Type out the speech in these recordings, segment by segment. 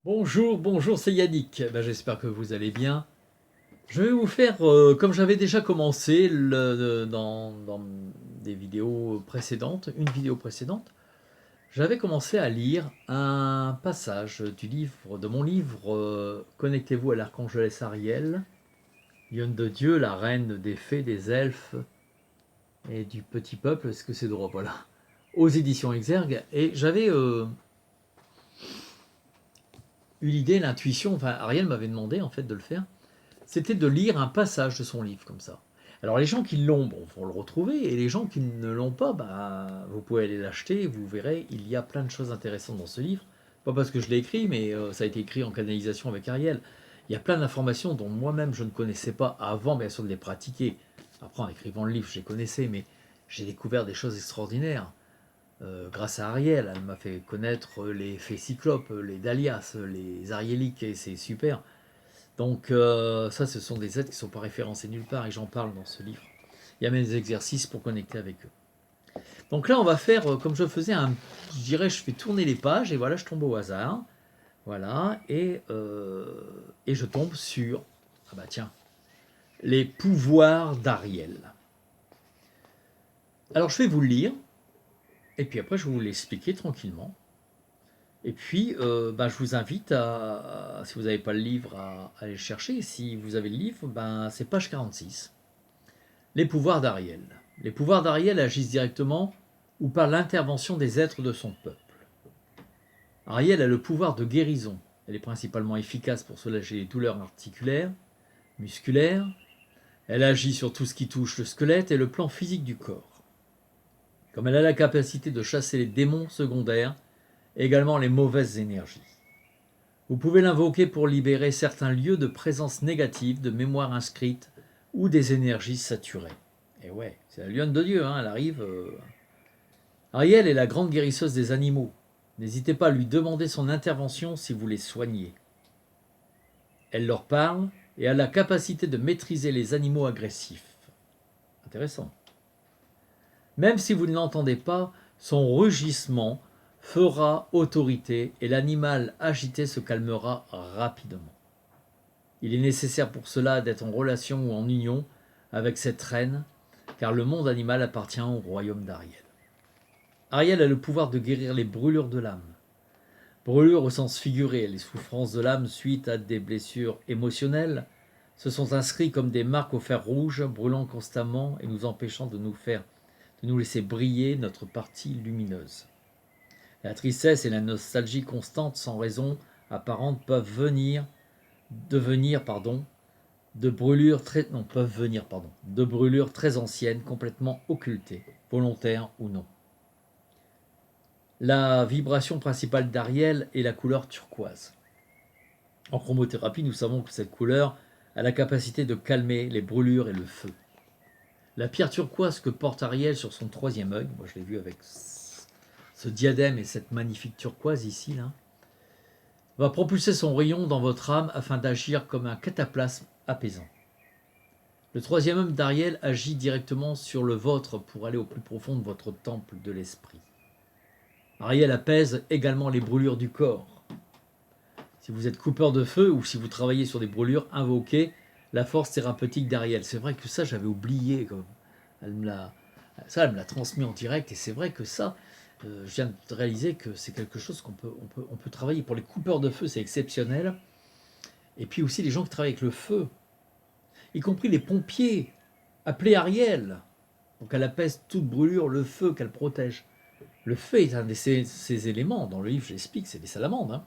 Bonjour, bonjour, c'est Yannick. J'espère que vous allez bien. Je vais vous faire, comme j'avais déjà commencé dans des vidéos précédentes, une vidéo précédente, j'avais commencé à lire un passage de mon livre Connectez-vous à l'archangelesse Ariel, lionne de Dieu, la reine des fées, des elfes et du petit peuple, est-ce que c'est droit, voilà, aux éditions Exergue. Et j'avais eu l'idée, l'intuition, enfin Ariel m'avait demandé en fait de le faire, c'était de lire un passage de son livre comme ça. Alors les gens qui l'ont, bon, vont le retrouver, et les gens qui ne l'ont pas, vous pouvez aller l'acheter, et vous verrez, il y a plein de choses intéressantes dans ce livre. Pas parce que je l'ai écrit, mais ça a été écrit en canalisation avec Ariel. Il y a plein d'informations dont moi-même je ne connaissais pas avant, bien sûr, de les pratiquer. Après, en écrivant le livre, je les connaissais, mais j'ai découvert des choses extraordinaires. Grâce à Ariel, elle m'a fait connaître les fées cyclopes, les dalias, les ariéliques, et c'est super. Donc ça, ce sont des êtres qui ne sont pas référencés nulle part et j'en parle dans ce livre. Il y a même des exercices pour connecter avec eux. Donc là, on va faire comme je faisais je dirais, je fais tourner les pages et voilà, je tombe au hasard. Voilà, et je tombe sur, ah bah tiens, les pouvoirs d'Ariel. Alors je vais vous le lire et puis après je vais vous l'expliquer tranquillement. Et puis, je vous invite si vous n'avez pas le livre, à aller le chercher. Si vous avez le livre, c'est page 46. Les pouvoirs d'Ariel. Les pouvoirs d'Ariel agissent directement ou par l'intervention des êtres de son peuple. Ariel a le pouvoir de guérison. Elle est principalement efficace pour soulager les douleurs articulaires, musculaires. Elle agit sur tout ce qui touche le squelette et le plan physique du corps. Comme elle a la capacité de chasser les démons secondaires, et également les mauvaises énergies. Vous pouvez l'invoquer pour libérer certains lieux de présence négative, de mémoire inscrite ou des énergies saturées. Et ouais, c'est la lionne de Dieu, hein, elle arrive. Ariel est la grande guérisseuse des animaux. N'hésitez pas à lui demander son intervention si vous les soignez. Elle leur parle et a la capacité de maîtriser les animaux agressifs. Intéressant. Même si vous ne l'entendez pas, son rugissement fera autorité et l'animal agité se calmera rapidement. Il est nécessaire pour cela d'être en relation ou en union avec cette reine, car le monde animal appartient au royaume d'Ariel. Ariel a le pouvoir de guérir les brûlures de l'âme. Brûlures au sens figuré, les souffrances de l'âme suite à des blessures émotionnelles se sont inscrites comme des marques au fer rouge, brûlant constamment et nous empêchant de nous laisser briller notre partie lumineuse. La tristesse et la nostalgie constante sans raison apparente peuvent devenir de brûlures très anciennes, complètement occultées, volontaires ou non. La vibration principale d'Ariel est la couleur turquoise. En chromothérapie, nous savons que cette couleur a la capacité de calmer les brûlures et le feu. La pierre turquoise que porte Ariel sur son troisième œil, moi je l'ai vu avec ce diadème et cette magnifique turquoise ici, là, va propulser son rayon dans votre âme afin d'agir comme un cataplasme apaisant. Le troisième œil d'Ariel agit directement sur le vôtre pour aller au plus profond de votre temple de l'esprit. Ariel apaise également les brûlures du corps. Si vous êtes coupeur de feu ou si vous travaillez sur des brûlures, invoquez la force thérapeutique d'Ariel. C'est vrai que ça, j'avais oublié. Elle me l'a transmis en direct et c'est vrai que ça, je viens de réaliser que c'est quelque chose qu'on peut travailler. Pour les coupeurs de feu, c'est exceptionnel. Et puis aussi les gens qui travaillent avec le feu, y compris les pompiers. Appelez Ariel. Donc elle apaise toute brûlure, le feu qu'elle protège. Le feu est un de ces éléments. Dans le livre, j'explique, c'est des salamandres. Hein.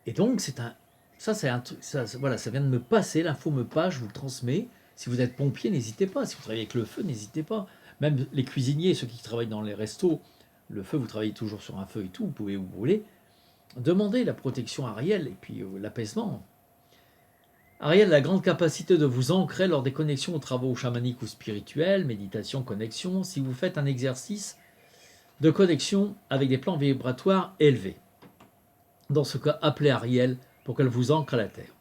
Et donc, voilà, ça vient de me passer, l'info me passe, je vous le transmets. Si vous êtes pompier, n'hésitez pas. Si vous travaillez avec le feu, n'hésitez pas. Même les cuisiniers, ceux qui travaillent dans les restos, le feu, vous travaillez toujours sur un feu et tout, vous pouvez vous brûler. Demandez la protection Ariel et puis l'apaisement. Ariel a la grande capacité de vous ancrer lors des connexions aux travaux chamaniques ou spirituels, méditation, connexion, si vous faites un exercice de connexion avec des plans vibratoires élevés. Dans ce cas, appelez Ariel pour qu'elle vous ancre à la terre.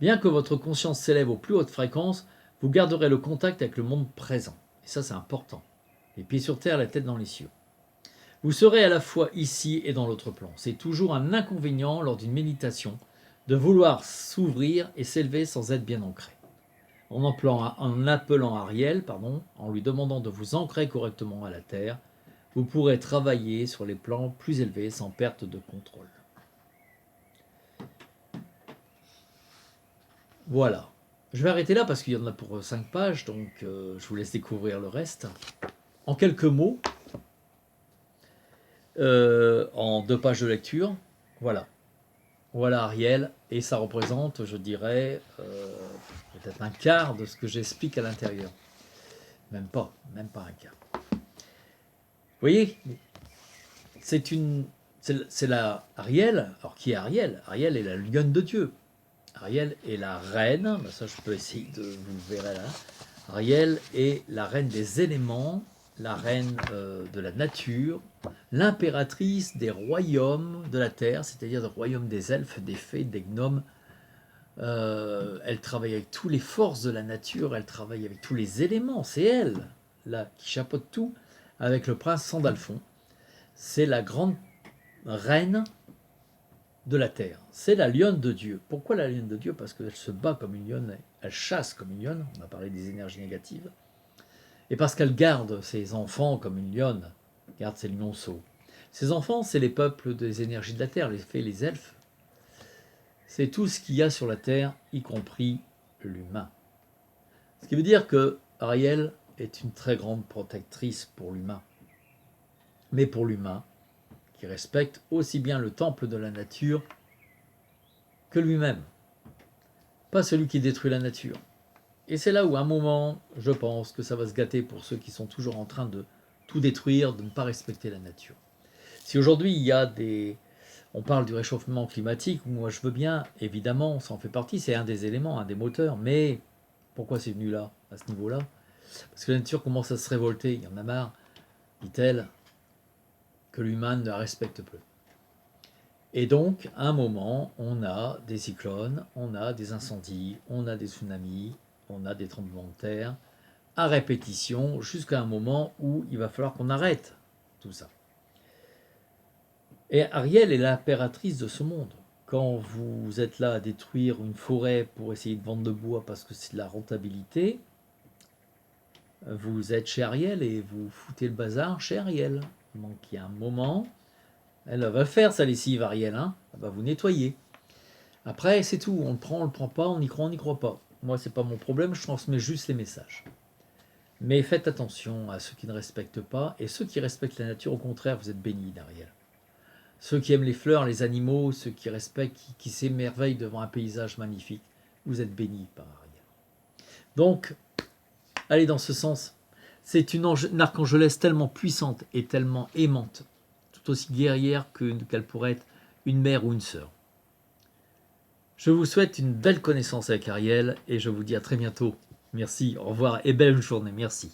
Bien que votre conscience s'élève aux plus hautes fréquences, vous garderez le contact avec le monde présent. Et ça, c'est important. Les pieds sur terre, la tête dans les cieux. Vous serez à la fois ici et dans l'autre plan. C'est toujours un inconvénient lors d'une méditation de vouloir s'ouvrir et s'élever sans être bien ancré. En appelant Ariel, en lui demandant de vous ancrer correctement à la terre, vous pourrez travailler sur les plans plus élevés sans perte de contrôle. Voilà. Je vais arrêter là parce qu'il y en a pour 5 pages, donc je vous laisse découvrir le reste. En quelques mots, en 2 pages de lecture, voilà. Voilà Ariel, et ça représente, je dirais, peut-être un quart de ce que j'explique à l'intérieur. Même pas un quart. Vous voyez, c'est la Ariel. Alors qui est Ariel? Ariel est la lionne de Dieu. Ariel est la reine, ça je peux essayer de vous le verrez là. Ariel est la reine des éléments, la reine de la nature, l'impératrice des royaumes de la terre, c'est-à-dire des royaumes des elfes, des fées, des gnomes. Elle travaille avec toutes les forces de la nature, elle travaille avec tous les éléments, c'est elle là qui chapeaute tout, avec le prince Sandalphon. C'est la grande reine de la terre. C'est la lionne de Dieu. Pourquoi la lionne de Dieu? Parce qu'elle se bat comme une lionne, elle chasse comme une lionne, on a parlé des énergies négatives, et parce qu'elle garde ses enfants comme une lionne, garde ses lionceaux. Ses enfants, c'est les peuples des énergies de la terre, les fées, les elfes. C'est tout ce qu'il y a sur la terre, y compris l'humain. Ce qui veut dire que Ariel est une très grande protectrice pour l'humain. Mais pour l'humain, qui respecte aussi bien le temple de la nature que lui-même. Pas celui qui détruit la nature. Et c'est là où, à un moment, je pense que ça va se gâter pour ceux qui sont toujours en train de tout détruire, de ne pas respecter la nature. Si aujourd'hui, il y a des... On parle du réchauffement climatique, moi je veux bien, évidemment, ça en fait partie, c'est un des éléments, un des moteurs, mais pourquoi c'est venu là, à ce niveau-là? Parce que la nature commence à se révolter, il y en a marre, dit-elle, que l'humain ne la respecte plus. Et donc, à un moment, on a des cyclones, on a des incendies, on a des tsunamis, on a des tremblements de terre, à répétition, jusqu'à un moment où il va falloir qu'on arrête tout ça. Et Ariel est l'impératrice de ce monde. Quand vous êtes là à détruire une forêt pour essayer de vendre de bois parce que c'est de la rentabilité, vous êtes chez Ariel et vous foutez le bazar chez Ariel. Donc il y a un moment, elle va faire sa lessive Ariel, hein, elle va vous nettoyer. Après c'est tout, on le prend pas, on y croit pas. Moi c'est pas mon problème, je transmets juste les messages. Mais faites attention à ceux qui ne respectent pas, et ceux qui respectent la nature, au contraire, vous êtes bénis d'Ariel. Ceux qui aiment les fleurs, les animaux, ceux qui respectent, qui s'émerveillent devant un paysage magnifique, vous êtes bénis par Ariel. Donc, allez dans ce sens. C'est une archangelesse tellement puissante et tellement aimante, tout aussi guerrière qu'elle pourrait être une mère ou une sœur. Je vous souhaite une belle connaissance avec Ariel et je vous dis à très bientôt. Merci, au revoir et belle journée, merci.